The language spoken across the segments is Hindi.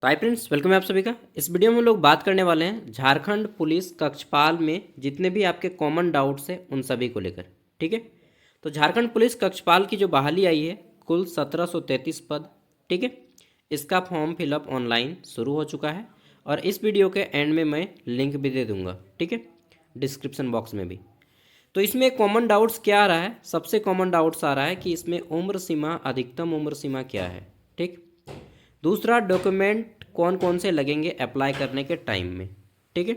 तो हाय फ्रेंड्स, वेलकम है आप सभी का। इस वीडियो में हम लोग बात करने वाले हैं झारखंड पुलिस कक्षपाल में जितने भी आपके कॉमन डाउट्स हैं उन सभी को लेकर। ठीक है, तो झारखंड पुलिस कक्षपाल की जो बहाली आई है कुल 1733 पद। ठीक है, इसका फॉर्म फिलअप ऑनलाइन शुरू हो चुका है और इस वीडियो के एंड में मैं लिंक भी दे दूंगा। ठीक है, डिस्क्रिप्शन बॉक्स में भी। तो इसमें कॉमन डाउट्स क्या आ रहा है? सबसे कॉमन डाउट्स आ रहा है कि इसमें उम्र सीमा, अधिकतम उम्र सीमा क्या है। ठीक, दूसरा डॉक्यूमेंट कौन कौन से लगेंगे अप्लाई करने के टाइम में। ठीक है,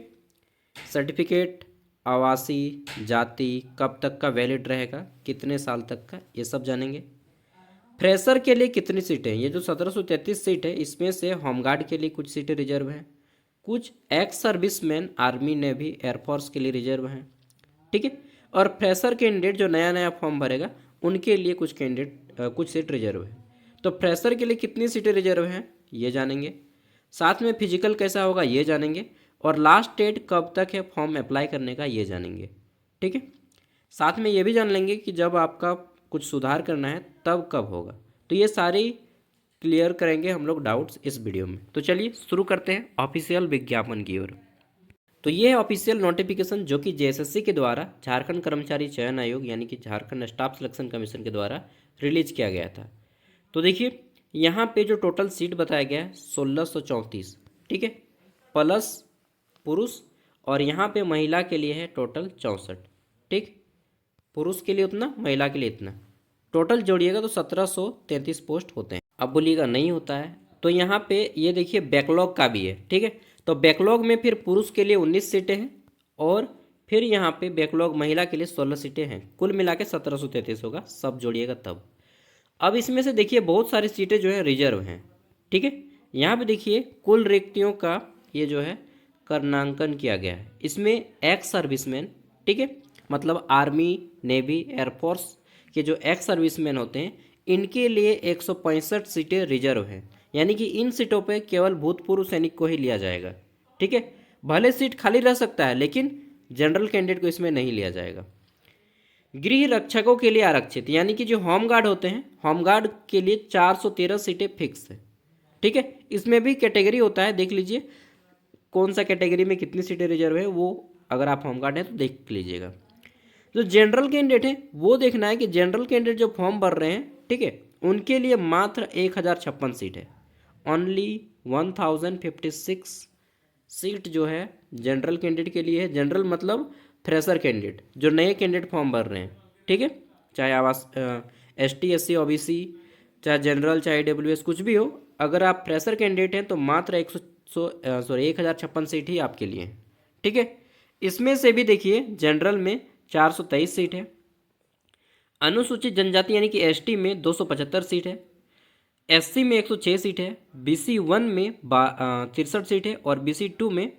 सर्टिफिकेट, आवासीय, जाति, कब तक का वैलिड रहेगा, कितने साल तक का, ये सब जानेंगे। फ्रेशर के लिए कितनी सीटें हैं? ये जो 1733 सीट है इसमें से होमगार्ड के लिए कुछ सीटें रिजर्व हैं, कुछ ex serviceman army navy air force के लिए रिजर्व हैं। ठीक है, और फ्रेशर कैंडिडेट जो नया नया फॉर्म भरेगा उनके लिए कुछ कैंडिडेट कुछ सीट रिजर्व है। तो फ्रेशर के लिए कितनी सीटें रिजर्व हैं ये जानेंगे, साथ में फिजिकल कैसा होगा ये जानेंगे, और लास्ट डेट कब तक है फॉर्म अप्लाई करने का ये जानेंगे। ठीक है, साथ में ये भी जान लेंगे कि जब आपका कुछ सुधार करना है तब कब होगा। तो ये सारी क्लियर करेंगे हम लोग डाउट्स इस वीडियो में। तो चलिए शुरू करते हैं ऑफिशियल विज्ञापन की ओर। तो ये है ऑफिशियल नोटिफिकेशन जो कि जेएसएससी के द्वारा, झारखंड कर्मचारी चयन आयोग यानी कि झारखंड स्टाफ सिलेक्शन कमीशन के द्वारा रिलीज किया गया था। तो देखिए यहाँ पे जो टोटल सीट बताया गया है 1634। ठीक है, प्लस पुरुष, और यहाँ पे महिला के लिए है टोटल 64। ठीक, पुरुष के लिए उतना, महिला के लिए इतना, टोटल जोड़िएगा तो 1733 पोस्ट होते हैं। अब बोलिएगा नहीं होता है, तो यहाँ पे ये देखिए बैकलॉग का भी है। ठीक है, तो बैकलॉग में फिर पुरुष के लिए 19 सीटें हैं और फिर यहाँ पे बैकलॉग महिला के लिए 16 सीटें हैं, कुल मिला के 1733 होगा, सब जोड़िएगा तब। अब इसमें से देखिए बहुत सारी सीटें जो है रिजर्व हैं। ठीक है, यहाँ पे देखिए कुल रिक्तियों का ये जो है कर्णांकन किया गया है। इसमें एक्स सर्विसमैन, ठीक है, मतलब आर्मी नेवी एयरफोर्स के जो एक्स सर्विसमैन होते हैं इनके लिए 165 सीटें रिजर्व हैं, यानी कि इन सीटों पे केवल भूतपूर्व सैनिक को ही लिया जाएगा। ठीक है, भले सीट खाली रह सकता है लेकिन जनरल कैंडिडेट को इसमें नहीं लिया जाएगा। गृह रक्षकों के लिए आरक्षित, यानी कि जो होमगार्ड होते हैं होमगार्ड के लिए 413 सीटें फिक्स है। ठीक है, इसमें भी कैटेगरी होता है, देख लीजिए कौन सा कैटेगरी में कितनी सीटें रिजर्व है, वो अगर आप होमगार्ड हैं तो देख लीजिएगा। जो जनरल कैंडिडेट है वो देखना है कि जनरल कैंडिडेट जो फॉर्म भर रहे हैं, ठीक है, उनके लिए मात्र 1056 सीट है। ओनली 1056 सीट जो है जनरल कैंडिडेट के लिए है। जनरल मतलब फ्रेशर कैंडिडेट जो नए कैंडिडेट फॉर्म भर रहे हैं। ठीक है, चाहे आवास ST SC OBC, चाहे जनरल चाहे AWS कुछ भी हो, अगर आप फ्रेशर कैंडिडेट हैं तो मात्र 1056 सीट ही आपके लिए है। ठीक है, इसमें से भी देखिए जनरल में 423 सीट है, अनुसूचित जनजाति यानी कि ST में 275 सीट है, SC में 106 सीट है, BC1 में 63 सीट है, और BC2 में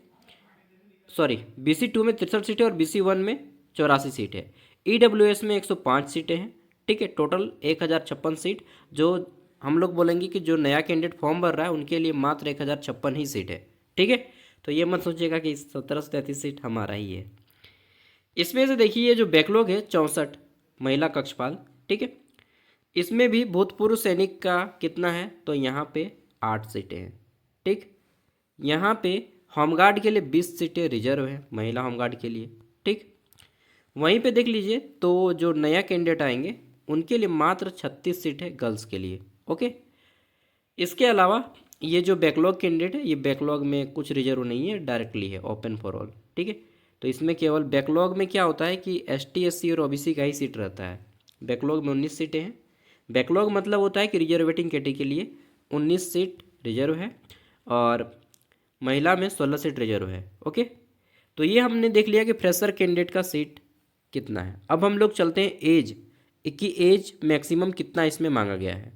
63 सीट है और BC1 में 84 सीट है। EWS में 105 सीटें हैं। ठीक है, टोटल 1056 सीट, जो हम लोग बोलेंगे कि जो नया कैंडिडेट फॉर्म भर रहा है उनके लिए मात्र 1056 ही सीट है। ठीक है, तो ये मत सोचिएगा कि 1733 सीट हमारा ही है। इसमें से देखिए जो बैकलॉग है 64 महिला कक्षपाल। ठीक है, इसमें भी भूतपूर्व सैनिक का कितना है, तो यहाँ पे 8 सीटें हैं। ठीक, यहाँ पे होमगार्ड के लिए 20 सीटें रिजर्व है महिला होमगार्ड के लिए। ठीक, वहीं पे देख लीजिए तो जो नया कैंडिडेट आएंगे उनके लिए मात्र 36 सीटें गर्ल्स के लिए। ओके, इसके अलावा ये जो बैकलॉग कैंडिडेट है ये बैकलॉग में कुछ रिजर्व नहीं है, डायरेक्टली है ओपन फॉर ऑल। ठीक है, तो इसमें केवल बैकलॉग में क्या होता है कि ST SC और OBC का ही सीट रहता है। बैकलॉग में 19 सीटें हैं। बैकलॉग मतलब होता है कि रिजर्वेटिंग कैटेगरी के लिए 19 सीट रिजर्व है और महिला में 16 सीट रिजर्व है। ओके, तो ये हमने देख लिया कि फ्रेशर कैंडिडेट का सीट कितना है। अब हम लोग चलते हैं एज की, एज मैक्सिमम कितना इसमें मांगा गया है।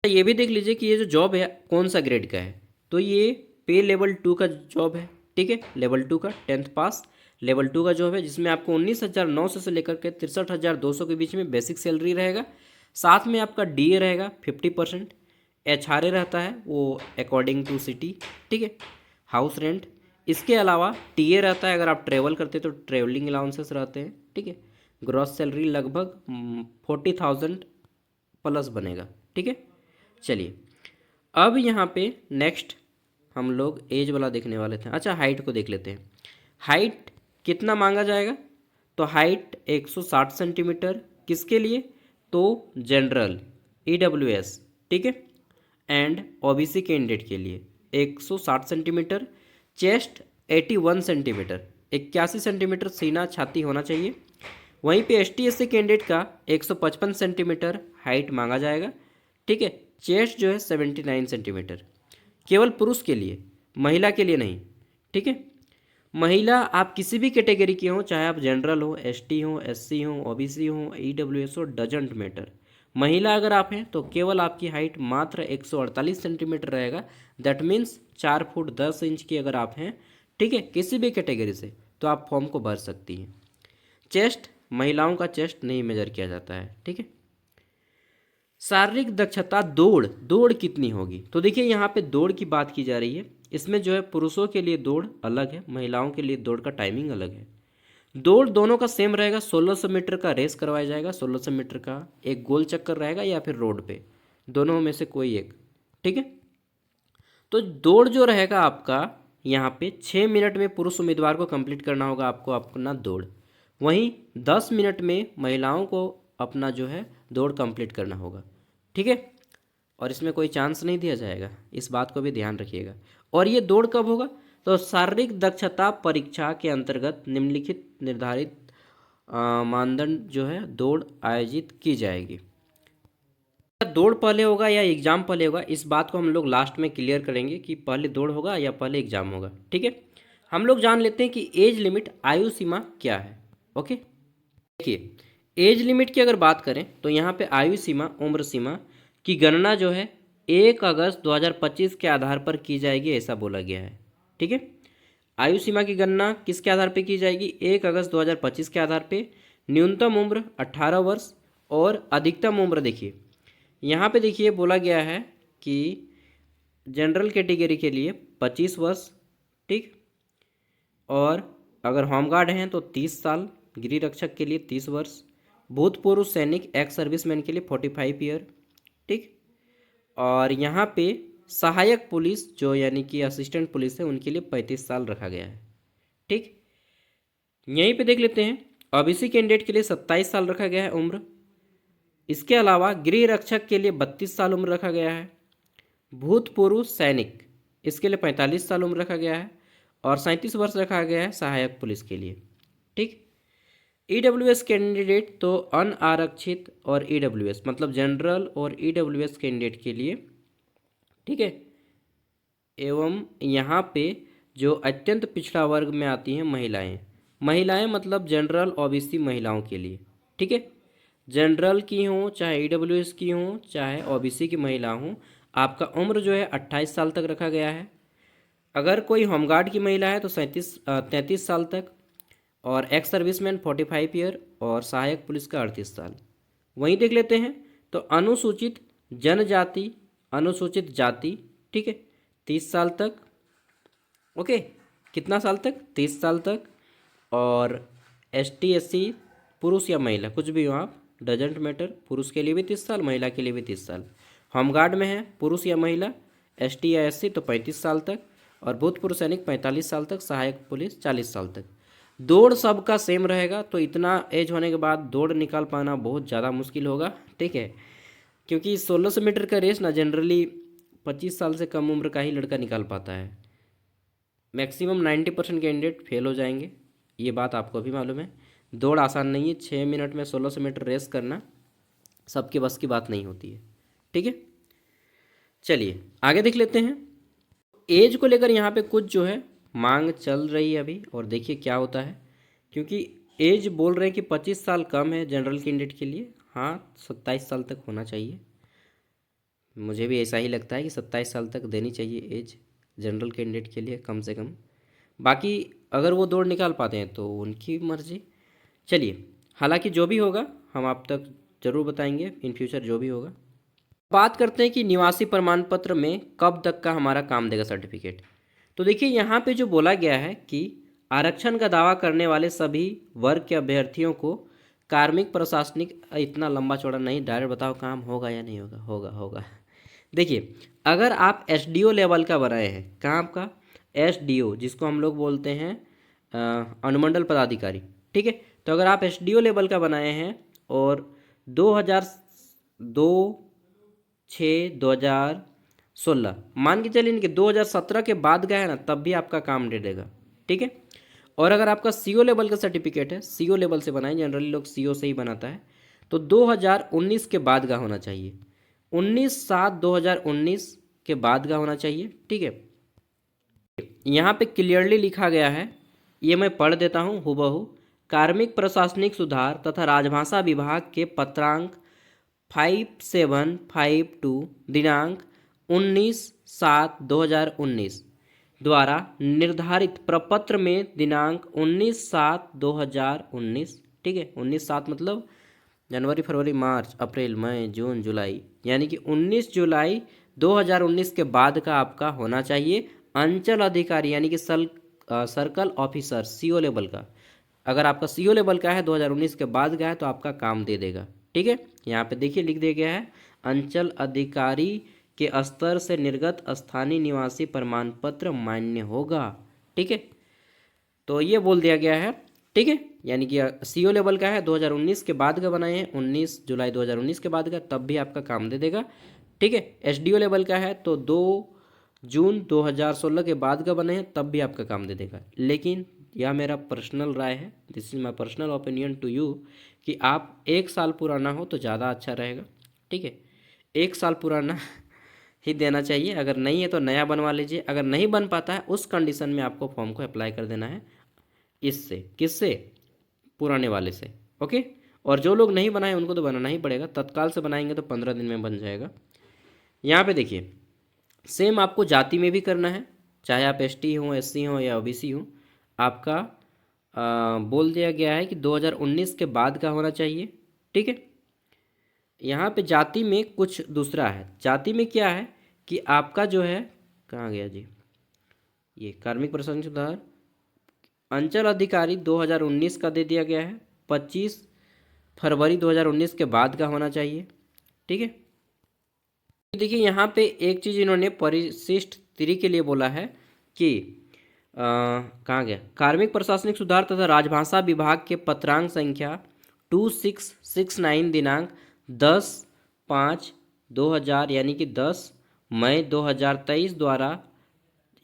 ये भी देख लीजिए कि ये जो जॉब है कौन सा ग्रेड का है, तो ये पे लेवल 2 का जॉब है। ठीक है, लेवल 2 का 10th पास लेवल 2 का जॉब है, जिसमें आपको 19,900 से लेकर के 63,200 के बीच में बेसिक सैलरी रहेगा। साथ में आपका DA रहेगा 50%, HRA रहता है वो अकॉर्डिंग टू सिटी। ठीक है, हाउस रेंट, इसके अलावा TA रहता है, अगर आप ट्रेवल करते तो ट्रेवलिंग अलाउंसेस रहते हैं। ठीक है, ग्रॉस सैलरी लगभग 40,000 प्लस बनेगा। ठीक है, चलिए अब यहाँ पे नेक्स्ट हम लोग एज वाला देखने वाले थे। अच्छा, हाइट को देख लेते हैं। हाइट कितना मांगा जाएगा? तो हाइट 160 सेंटीमीटर किसके लिए? तो जनरल EWS, ठीक है, एंड OBC कैंडिडेट के लिए 160 सेंटीमीटर। चेस्ट 81 सेंटीमीटर, 81 सेंटीमीटर सीना छाती होना चाहिए। वहीं पे ST/SC कैंडिडेट का 155 सेंटीमीटर हाइट मांगा जाएगा, ठीक है। चेस्ट जो है 79 सेंटीमीटर, केवल पुरुष के लिए, महिला के लिए नहीं, ठीक है। महिला आप किसी भी कैटेगरी के हों, चाहे आप जनरल हो, ST हो, SC हो, OBC हो, EWS हो, डजेंट मैटर। महिला अगर आप हैं तो केवल आपकी हाइट मात्र 148 सेंटीमीटर रहेगा। दैट मीन्स 4 फुट 10 इंच की अगर आप हैं, ठीक है, किसी भी कैटेगरी से, तो आप फॉर्म को भर सकती हैं। चेस्ट, महिलाओं का चेस्ट नहीं मेजर किया जाता है, ठीक है। शारीरिक दक्षता, दौड़ कितनी होगी? तो देखिए यहाँ पे दौड़ की बात की जा रही है। इसमें जो है पुरुषों के लिए दौड़ अलग है, महिलाओं के लिए दौड़ का टाइमिंग अलग है। दौड़ दोनों का सेम रहेगा। 1600 मीटर का रेस करवाया जाएगा, 1600 मीटर का एक गोल चक्कर रहेगा या फिर रोड पे, दोनों में से कोई एक, ठीक है। तो दौड़ जो रहेगा आपका यहाँ पे 6 मिनट में पुरुष उम्मीदवार को कंप्लीट करना होगा आपको अपना दौड़। वहीं 10 मिनट में महिलाओं को अपना जो है दौड़ कंप्लीट करना होगा, ठीक है। और इसमें कोई चांस नहीं दिया जाएगा, इस बात को भी ध्यान रखिएगा। और ये दौड़ कब होगा? तो शारीरिक दक्षता परीक्षा के अंतर्गत निम्नलिखित निर्धारित मानदंड जो है दौड़ आयोजित की जाएगी। दौड़ पहले होगा या एग्जाम पहले होगा, इस बात को हम लोग लास्ट में क्लियर करेंगे कि पहले दौड़ होगा या पहले एग्जाम होगा, ठीक है। हम लोग जान लेते हैं कि एज लिमिट, आयु सीमा क्या है। ओके, देखिए एज लिमिट की अगर बात करें तो यहाँ पे आयु सीमा, उम्र सीमा की गणना जो है 1 अगस्त 2025 के आधार पर की जाएगी, ऐसा बोला गया है, ठीक है। आयु सीमा की गणना किसके आधार पर की जाएगी? 1 अगस्त 2025 के आधार पे। न्यूनतम उम्र 18 वर्ष और अधिकतम उम्र देखिए यहाँ पे, देखिए बोला गया है कि जनरल कैटेगरी के लिए 25 वर्ष, ठीक, और अगर होमगार्ड हैं तो 30 साल, गृह रक्षक के लिए 30 वर्ष, भूतपूर्व सैनिक एक्स सर्विसमैन के लिए 45 ईयर, ठीक। और यहाँ पे सहायक पुलिस जो यानी कि असिस्टेंट पुलिस है उनके लिए 35 साल रखा गया है, ठीक। यहीं पे देख लेते हैं OBC कैंडिडेट के लिए 27 साल रखा गया है उम्र। इसके अलावा गृह रक्षक के लिए 32 साल उम्र रखा गया है। भूतपूर्व सैनिक इसके लिए 45 साल उम्र रखा गया है और 37 वर्ष रखा गया है सहायक पुलिस के लिए, ठीक। EWS कैंडिडेट तो अनारक्षित और EWS मतलब जनरल और EWS कैंडिडेट के लिए, ठीक है। एवं यहाँ पे जो अत्यंत पिछड़ा वर्ग में आती हैं महिलाएं मतलब जनरल OBC महिलाओं के लिए, ठीक है। जनरल की हों चाहे EWS की हों चाहे OBC की महिला हों, आपका उम्र जो है 28 साल तक रखा गया है। अगर कोई होमगार्ड की महिला है तो 33 साल तक, और एक्स सर्विसमैन 45 ईयर और सहायक पुलिस का 38 साल। वहीं देख लेते हैं तो अनुसूचित जनजाति, अनुसूचित जाति, ठीक है, 30 साल तक। ओके, कितना साल तक? 30 साल तक। और ST/SC पुरुष या महिला कुछ भी हो आप, डजेंट मैटर, पुरुष के लिए भी 30 साल, महिला के लिए भी 30 साल। होमगार्ड में है पुरुष या महिला, ST या SC तो 35 साल तक, और भूतपूर्व सैनिक 45 साल तक, सहायक पुलिस 40 साल तक। दौड़ सबका सेम रहेगा, तो इतना एज होने के बाद दौड़ निकाल पाना बहुत ज़्यादा मुश्किल होगा, ठीक है, क्योंकि 1600 मीटर का रेस ना जनरली 25 साल से कम उम्र का ही लड़का निकाल पाता है। मैक्सिमम 90% कैंडिडेट फेल हो जाएंगे, ये बात आपको भी मालूम है। दौड़ आसान नहीं है, 6 मिनट में 1600 मीटर रेस करना सबके बस की बात नहीं होती है, ठीक है। चलिए आगे देख लेते हैं। एज को लेकर यहाँ पे कुछ जो है मांग चल रही है अभी, और देखिए क्या होता है, क्योंकि एज बोल रहे हैं कि 25 साल कम है जनरल कैंडिडेट के लिए। हाँ, 27 साल तक होना चाहिए, मुझे भी ऐसा ही लगता है कि 27 साल तक देनी चाहिए एज जनरल कैंडिडेट के लिए कम से कम। बाकी अगर वो दौड़ निकाल पाते हैं तो उनकी मर्जी। चलिए, हालांकि जो भी होगा हम आप तक ज़रूर बताएंगे इन फ्यूचर जो भी होगा। बात करते हैं कि निवासी प्रमाण पत्र में कब तक का हमारा काम देगा सर्टिफिकेट। तो देखिए यहाँ पे जो बोला गया है कि आरक्षण का दावा करने वाले सभी वर्ग के अभ्यर्थियों को कार्मिक प्रशासनिक, इतना लंबा चौड़ा नहीं, डायरेक्ट बताओ काम होगा या नहीं होगा? होगा। देखिए, अगर आप एसडीओ लेवल का बनाए हैं, कहाँ आपका एसडीओ, जिसको हम लोग बोलते हैं अनुमंडल पदाधिकारी, ठीक है। तो अगर आप एसडीओ लेवल का बनाए हैं और 2002 6 2016 मान के चलिए कि 2017 के बाद गया है ना, तब भी आपका काम दे देगा, ठीक है। और अगर आपका सीओ लेवल का सर्टिफिकेट है, सीओ लेवल से बनाए, जनरली लोग सीओ से ही बनाता है, तो 2019 के बाद का होना चाहिए, 19/7/2019 के बाद का होना चाहिए, ठीक है। यहाँ पे क्लियरली लिखा गया है, ये मैं पढ़ देता हूँ हूबहू। कार्मिक प्रशासनिक सुधार तथा राजभाषा विभाग के पत्रांक 5752 दिनांक 19/7/2019 द्वारा निर्धारित प्रपत्र में दिनांक 19/7/2019, ठीक है। 19/7 मतलब जनवरी, फरवरी, मार्च, अप्रैल, मई, जून, जुलाई, यानी कि 19 जुलाई 2019 के बाद का आपका होना चाहिए। अंचल अधिकारी यानी कि सर्कल ऑफिसर सीओ लेवल का, अगर आपका सीओ लेवल का है 2019 के बाद का है तो आपका काम दे देगा, ठीक है। यहाँ पे देखिए लिख दिया गया है, अंचल अधिकारी के स्तर से निर्गत स्थानीय निवासी प्रमाण पत्र मान्य होगा, ठीक है। तो ये बोल दिया गया है, ठीक है। यानी कि सीओ लेवल का है 2019 के बाद का बनाए हैं, 19 जुलाई 2019 के बाद का, तब भी आपका काम दे देगा, ठीक है। एसडीओ लेवल का है तो 2 जून 2016 के बाद का बने हैं, तब भी आपका काम दे देगा। लेकिन यह मेरा पर्सनल राय है, this is my personal opinion to you, कि आप 1 साल पुराना हो तो ज़्यादा अच्छा रहेगा, ठीक है। 1 साल पुराना ही देना चाहिए, अगर नहीं है तो नया बनवा लीजिए। अगर नहीं बन पाता है उस कंडीशन में आपको फॉर्म को अप्लाई कर देना है, इससे किससे, पुराने वाले से, ओके। और जो लोग नहीं बनाए उनको तो बनाना ही पड़ेगा, तत्काल से बनाएंगे तो 15 दिन में बन जाएगा। यहाँ पे देखिए सेम आपको जाति में भी करना है, चाहे आप एसटी हों, एससी हों या ओबीसी हों, आपका बोल दिया गया है कि 2019 के बाद का होना चाहिए, ठीक है। यहाँ पे जाति में कुछ दूसरा है, जाति में क्या है कि आपका जो है, कहाँ गया जी, ये कार्मिक प्रशासन सुधार अंचल अधिकारी 2019 का दे दिया गया है, 25 फरवरी 2019 के बाद का होना चाहिए, ठीक है। देखिए यहाँ पे एक चीज़ इन्होंने परिशिष्ट 3 के लिए बोला है कि कहाँ गया, कार्मिक प्रशासनिक सुधार तथा राजभाषा विभाग के पत्रांक संख्या 2669 दिनांक 10/5/2000 यानी कि 10 मई 2023 द्वारा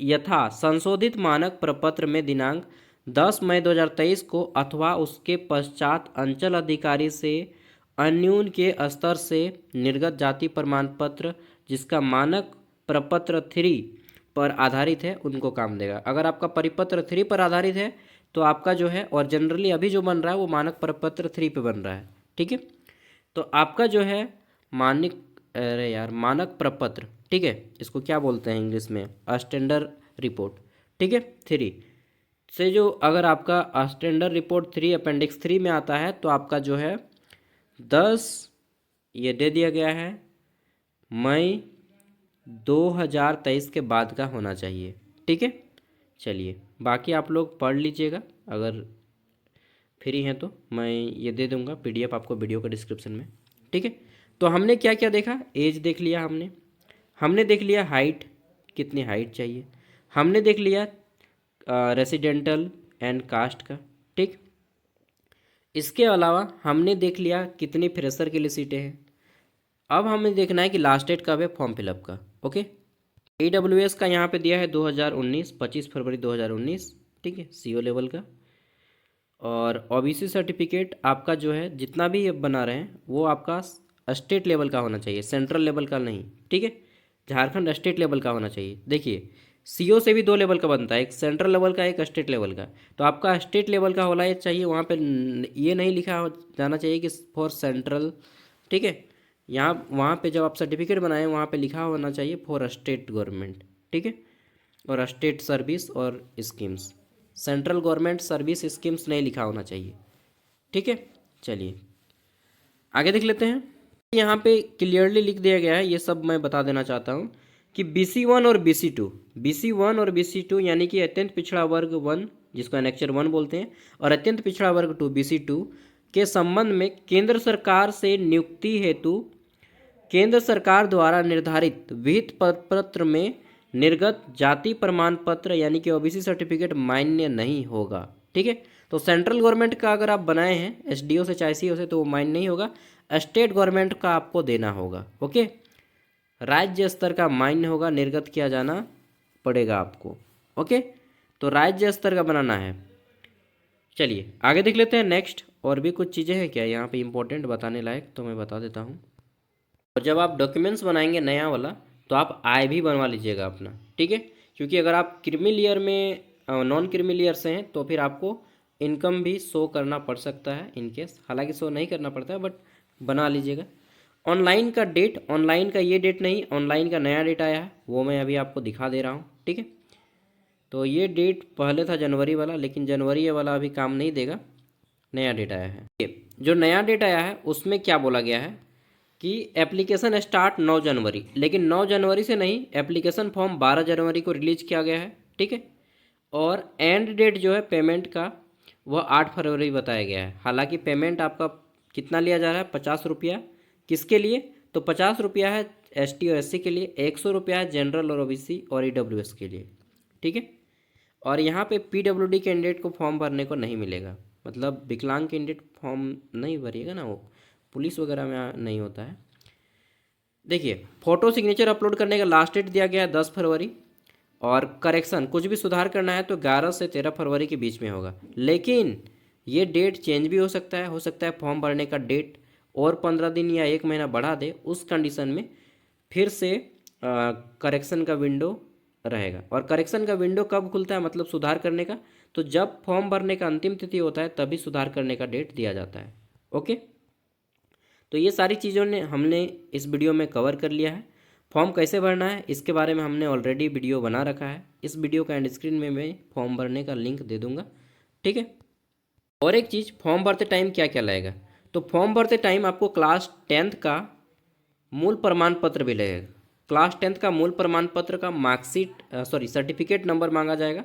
यथा संशोधित मानक प्रपत्र में दिनांक 10 मई 2023 को अथवा उसके पश्चात अंचल अधिकारी से अन्यून के स्तर से निर्गत जाति प्रमाण पत्र जिसका मानक प्रपत्र 3 पर आधारित है उनको काम देगा। अगर आपका परिपत्र 3 पर आधारित है तो आपका जो है, और जनरली अभी जो बन रहा है वो मानक प्रपत्र 3 पे बन रहा है, ठीक है। तो आपका जो है मानक, अरे यार, मानक प्रपत्र, ठीक है, इसको क्या बोलते हैं इंग्लिश में, स्टैंडर्ड रिपोर्ट, ठीक है, 3 से जो, अगर आपका स्टैंडर्ड रिपोर्ट 3 अपेंडिक्स 3 में आता है तो आपका जो है 10, ये दे दिया गया है, मई 2023 के बाद का होना चाहिए, ठीक है। चलिए बाकी आप लोग पढ़ लीजिएगा, अगर फ्री हैं तो मैं ये दे दूंगा पीडीएफ आपको वीडियो का डिस्क्रिप्शन में, ठीक है। तो हमने क्या क्या देखा, एज देख लिया, हमने देख लिया हाइट, कितनी हाइट चाहिए, हमने देख लिया रेसिडेंटल एंड कास्ट का, ठीक। इसके अलावा हमने देख लिया कितनी फ्रेशर के लिए सीटें हैं। अब हमें देखना है कि लास्ट डेट कब है फॉर्म फिलअप का, ओके। AWS का यहाँ पे दिया है 2019, 25 फरवरी 2019, ठीक है, सीओ लेवल का। और ओबीसी सर्टिफिकेट आपका जो है जितना भी अब बना रहे हैं वो आपका स्टेट लेवल का होना चाहिए, सेंट्रल लेवल का नहीं, ठीक है। झारखंड स्टेट लेवल का होना चाहिए। देखिए सीओ से भी 2 लेवल का बनता है, एक सेंट्रल लेवल का, एक स्टेट लेवल का। तो आपका स्टेट लेवल का होना चाहिए, वहाँ पे ये नहीं लिखा जाना चाहिए कि फॉर सेंट्रल, ठीक है। यहाँ वहाँ पे जब आप सर्टिफिकेट बनाएं वहाँ पे लिखा होना चाहिए फॉर स्टेट गवर्नमेंट, ठीक है, और स्टेट सर्विस और schemes, central government service schemes नहीं लिखा होना चाहिए, ठीक है। चलिए आगे देख लेते हैं। यहाँ पे क्लियरली लिख दिया गया है, ये सब मैं बता देना चाहता हूँ कि BC1 और BC2, BC1 और BC2 यानी कि अत्यंत पिछड़ा वर्ग 1 जिसको एनेक्चर 1 बोलते हैं, और अत्यंत पिछड़ा वर्ग 2 BC2 के संबंध में केंद्र सरकार से नियुक्ति हेतु केंद्र सरकार द्वारा निर्धारित विहित पत्र में निर्गत जाति प्रमाण पत्र यानी कि ओबीसी सर्टिफिकेट मान्य नहीं होगा। ठीक है, तो सेंट्रल गवर्नमेंट का अगर आप बनाए हैं एसडीओ से चाहे सीओ से तो वो मान्य नहीं होगा, स्टेट गवर्नमेंट का आपको देना होगा। ओके, राज्य स्तर का मान्य होगा, निर्गत किया जाना पड़ेगा आपको। ओके, तो राज्य स्तर का बनाना है। चलिए आगे देख लेते हैं नेक्स्ट। और भी कुछ चीज़ें हैं क्या यहाँ पे इंपॉर्टेंट बताने लायक, तो मैं बता देता हूँ। और जब आप डॉक्यूमेंट्स बनाएंगे नया वाला तो आप आय भी बनवा लीजिएगा अपना। ठीक है, क्योंकि अगर आप क्रीमी लेयर में नॉन क्रीमी लेयर से हैं तो फिर आपको इनकम भी शो करना पड़ सकता है इन केस, हालांकि शो नहीं करना पड़ता है बट बना लीजिएगा। ऑनलाइन का डेट, ऑनलाइन का ये डेट नहीं, ऑनलाइन का नया डेट आया है वो मैं अभी आपको दिखा दे रहा हूँ। ठीक है, तो ये डेट पहले था जनवरी वाला, लेकिन जनवरी वाला अभी काम नहीं देगा, नया डेट आया है। ये जो नया डेट आया है उसमें क्या बोला गया है कि एप्लीकेशन स्टार्ट 9 जनवरी, लेकिन 9 जनवरी से नहीं, एप्लीकेशन फॉर्म 12 जनवरी को रिलीज किया गया है। ठीक है, और एंड डेट जो है पेमेंट का वह 8 फरवरी बताया गया है। हालांकि पेमेंट आपका कितना लिया जा रहा है, 50 रुपया। किसके लिए, तो 50 रुपया है एसटी और एससी के लिए, 100 रुपया है जनरल और ओबीसी और ईडब्ल्यूएस के लिए। ठीक है, और यहाँ पे पीडब्ल्यूडी कैंडिडेट को फॉर्म भरने को नहीं मिलेगा, मतलब विकलांग कैंडिडेट फॉर्म नहीं भरिएगा ना, वो पुलिस वगैरह में नहीं होता है। देखिए, फ़ोटो सिग्नेचर अपलोड करने का लास्ट डेट दिया गया है 10 फरवरी, और करेक्शन कुछ भी सुधार करना है तो 11 से 13 फरवरी के बीच में होगा। लेकिन ये डेट चेंज भी हो सकता है फॉर्म भरने का डेट और 15 दिन या 1 महीना बढ़ा दे, उस कंडीशन में फिर से करेक्शन का विंडो रहेगा। और करेक्शन का विंडो कब खुलता है, मतलब सुधार करने का, तो जब फॉर्म भरने का अंतिम तिथि होता है तभी सुधार करने का डेट दिया जाता है। ओके, तो ये सारी चीज़ों ने हमने इस वीडियो में कवर कर लिया है। फॉर्म कैसे भरना है इसके बारे में हमने ऑलरेडी वीडियो बना रखा है, इस वीडियो का एंड स्क्रीन में मैं फॉर्म भरने का लिंक दे दूंगा। ठीक है, और एक चीज़, फॉर्म भरते टाइम क्या क्या लगेगा, तो फॉर्म भरते टाइम आपको क्लास 10th का मूल प्रमाण पत्र भी लगेगा। क्लास 10th का मूल प्रमाण पत्र का मार्कशीट सर्टिफिकेट नंबर मांगा जाएगा।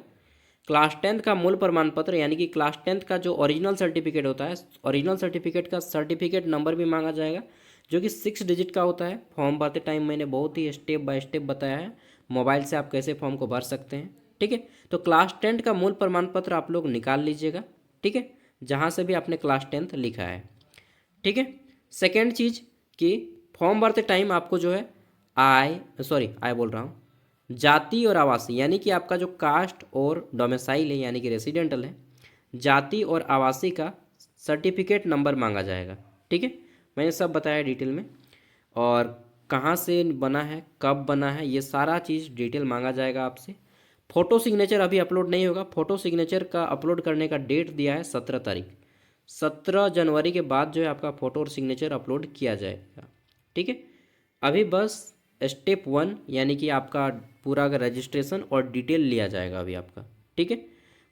क्लास 10th का मूल प्रमाण पत्र यानी कि क्लास 10th का जो ओरिजिनल सर्टिफिकेट होता है, ओरिजिनल सर्टिफिकेट का सर्टिफिकेट नंबर भी मांगा जाएगा, जो कि 6 डिजिट का होता है। फॉर्म भरते टाइम मैंने बहुत ही स्टेप बाय स्टेप बताया है, मोबाइल से आप कैसे फॉर्म को भर सकते हैं। ठीक है, तो क्लास 10th का मूल प्रमाण पत्र आप लोग निकाल लीजिएगा। ठीक है, जहाँ से भी आपने क्लास 10th लिखा है। ठीक है, सेकेंड चीज़ कि फॉर्म भरते टाइम आपको जो है आय बोल रहा हूँ, जाति और आवासीय यानी कि आपका जो कास्ट और डोमिसाइल है यानी कि रेसिडेंटल है, जाति और आवासीय का सर्टिफिकेट नंबर मांगा जाएगा। ठीक है, मैंने सब बताया डिटेल में, और कहाँ से बना है, कब बना है, ये सारा चीज़ डिटेल मांगा जाएगा आपसे। फ़ोटो सिग्नेचर अभी अपलोड नहीं होगा, फ़ोटो सिग्नेचर का अपलोड करने का डेट दिया है 17 तारीख, 17 जनवरी के बाद जो है आपका फ़ोटो और सिग्नेचर अपलोड किया जाएगा। ठीक है, अभी बस स्टेप 1 यानी कि आपका पूरा रजिस्ट्रेशन और डिटेल लिया जाएगा अभी आपका। ठीक है,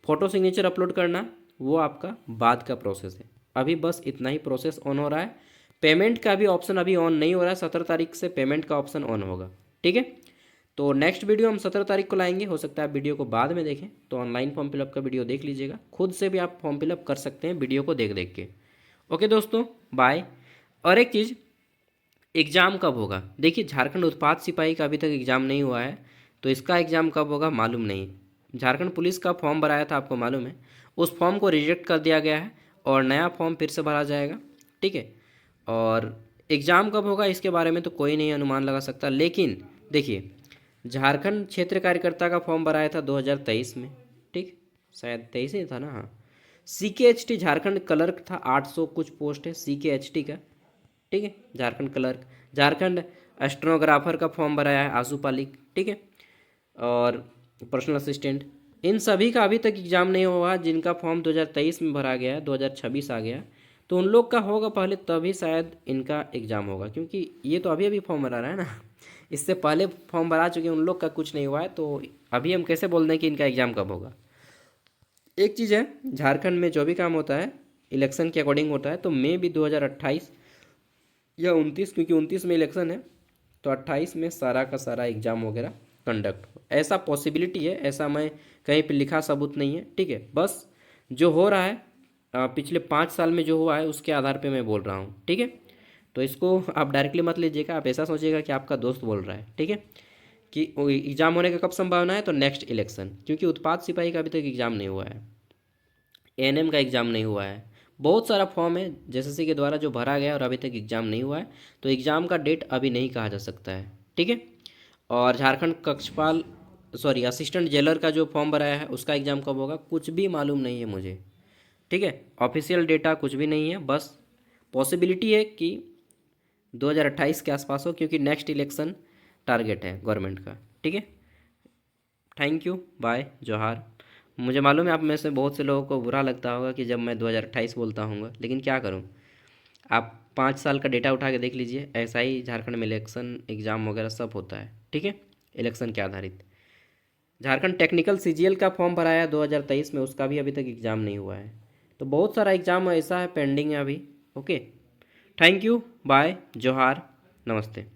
फ़ोटो सिग्नेचर अपलोड करना वो आपका बाद का प्रोसेस है, अभी बस इतना ही प्रोसेस ऑन हो रहा है। पेमेंट का भी ऑप्शन अभी ऑन नहीं हो रहा है, 17 तारीख से पेमेंट का ऑप्शन ऑन होगा। ठीक है, तो नेक्स्ट वीडियो हम 17 तारीख को लाएंगे, हो सकता है आप वीडियो को बाद में देखें, तो ऑनलाइन फॉर्म फिलअप का वीडियो देख लीजिएगा, खुद से भी आप फॉर्म फिलअप कर सकते हैं वीडियो को देख देख के। ओके दोस्तों, बाय। और एक चीज़, एग्ज़ाम कब होगा, देखिए झारखंड उत्पाद सिपाही का अभी तक एग्ज़ाम नहीं हुआ है, तो इसका एग्ज़ाम कब होगा मालूम नहीं। झारखंड पुलिस का फॉर्म भराया था, आपको मालूम है, उस फॉर्म को रिजेक्ट कर दिया गया है और नया फॉर्म फिर से भरा जाएगा। ठीक है, और एग्ज़ाम कब होगा इसके बारे में तो कोई नहीं अनुमान लगा सकता, लेकिन देखिए झारखंड क्षेत्र कार्यकर्ता का फॉर्म भराया था 2023 में, ठीक, शायद 23 ही था ना, हाँ। CKHT झारखंड क्लर्क था, 800 कुछ पोस्ट है CKHT का। ठीक है, झारखंड क्लर्क, झारखंड स्टेनोग्राफर का फॉर्म भराया है आशु पालिक। ठीक है, और पर्सनल असिस्टेंट, इन सभी का अभी तक एग्ज़ाम नहीं हुआ, जिनका फॉर्म 2023 में भरा गया है, 2026 आ गया, तो उन लोग का होगा पहले, तभी शायद इनका एग्ज़ाम होगा, क्योंकि ये तो अभी अभी फॉर्म भरा रहा है ना, इससे पहले फॉर्म भरा चुके उन लोग का कुछ नहीं हुआ है, तो अभी हम कैसे बोल दें कि इनका एग्ज़ाम कब होगा। एक चीज़ है, झारखंड में जो भी काम होता है इलेक्शन के अकॉर्डिंग होता है, तो मई भी 2028 या 29, क्योंकि 29 में इलेक्शन है, तो 28 में सारा का सारा एग्ज़ाम वगैरह कंडक्ट हो, ऐसा पॉसिबिलिटी है, ऐसा मैं कहीं पे लिखा सबूत नहीं है। ठीक है, बस जो हो रहा है पिछले 5 साल में जो हुआ है उसके आधार पे मैं बोल रहा हूँ। ठीक है, तो इसको आप डायरेक्टली मत लीजिएगा, आप ऐसा सोचिएगा कि आपका दोस्त बोल रहा है, ठीक है। कि एग्ज़ाम होने का कब संभावना है, तो नेक्स्ट इलेक्शन, क्योंकि उत्पाद सिपाही का अभी तक एग्ज़ाम नहीं हुआ है, एएनएम का एग्ज़ाम नहीं हुआ है, बहुत सारा फॉर्म है जेएसएससी के द्वारा जो भरा गया और अभी तक एग्ज़ाम नहीं हुआ है, तो एग्ज़ाम का डेट अभी नहीं कहा जा सकता है, ठीक है। और झारखंड कक्षपाल सॉरी असिस्टेंट जेलर का जो फॉर्म भराया है उसका एग्ज़ाम कब होगा कुछ भी मालूम नहीं है मुझे, ठीक है। ऑफिशियल डेटा कुछ भी नहीं है, बस पॉसिबिलिटी है कि 2028 के आसपास हो, क्योंकि नेक्स्ट इलेक्शन टारगेट है गवर्नमेंट का, ठीक है। थैंक यू, बाय, जोहार। मुझे मालूम है आप में से बहुत से लोगों को बुरा लगता होगा कि जब मैं 2028 बोलता हूँ, लेकिन क्या करूँ। आप 5 साल का डेटा उठा के देख लीजिए, ऐसा ही झारखंड में इलेक्शन एग्ज़ाम वगैरह सब होता है, ठीक है, इलेक्शन के आधारित। झारखंड टेक्निकल सीजीएल का फॉर्म भराया है 2023 में, उसका भी अभी तक एग्ज़ाम नहीं हुआ है। तो बहुत सारा एग्ज़ाम ऐसा है पेंडिंग है अभी। ओके, थैंक यू, बाय, जोहार, नमस्ते।